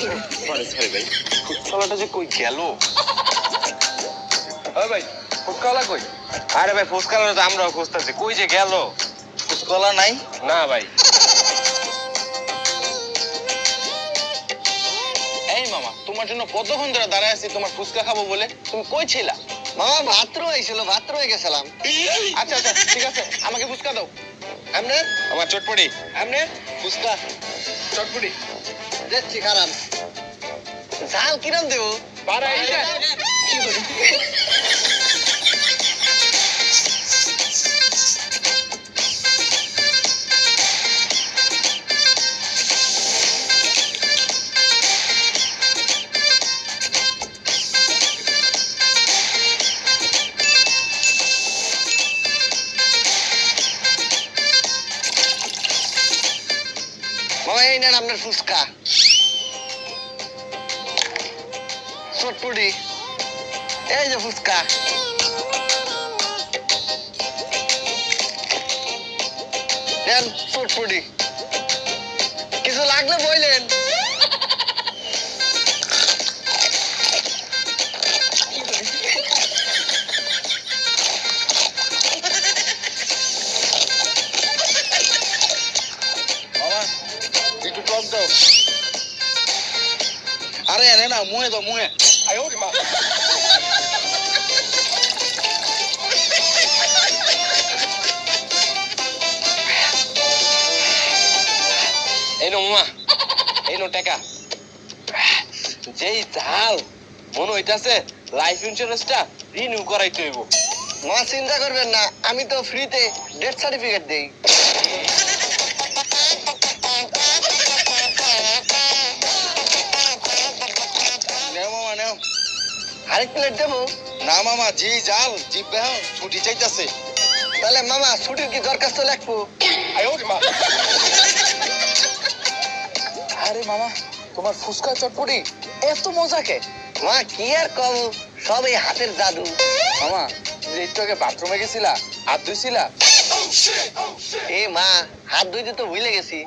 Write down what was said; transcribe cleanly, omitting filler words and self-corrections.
Sorry ভাই, ফুচকাওয়ালাটা যে কই গেল? ভাই ফুচকাওয়ালা কই? আরে ভাই ফুচকাওয়ালা তো আমরাও খুঁজতেছি, কই যে গেল? ফুচকাওয়ালা নাই? না ভাই। এই মামা, তোমার জন্য কতক্ষণ ধরে দাঁড়ায় আছি তোমার ফুচকা খাবো বলে, তুমি কই ছিলা? মামা বাথরুমে আইছিল, বাথরুমে গেছিলাম। আচ্ছা আচ্ছা ঠিক আছে, আমাকে ফুচকা দাও। এমনে আমার চটপটি, এমনে ফুচকা চটপটি দেখছি খারাপ ঝাল কিরম দেবো? পারা এই যে মামা এই নেন আপনার ফুচকা চটপটি, এই যে ফুচকা। নেন চটপটি, কিছু লাগলে বললেন। মামা একটু টক দাও। আরে এনে না, মুহে দাও মুহে। আয়ো রে মা। এই নো মামা, এই নো টাকা। যেই ঝাল মনে হইতাছে লাইফ ইন্স্যুরেন্সটা রিনিউ করাইতে হইব। মামা চিন্তা করবেন না, আমি তো ফ্রিতে ডেথ সার্টিফিকেট দেই। নেও মামা নেও। আরেক প্লেট দেবো? না মামা, জি জাল জিব্বে ছুটি চাইতাছে। তাহলে মামা ছুটির কি দরখাস্ত লিখবো? আয়ো রে মা। আরে মামা, তোমার ফুচকা চটপটি এত মজা কে? মা কি আর কম, সব এই হাতের জাদু। মামা যে একটু আগে বাথরুমে গেছিলা, হাত ধুইছিলা? এ মা, হাত ধুইতে তো ভুলে গেছি।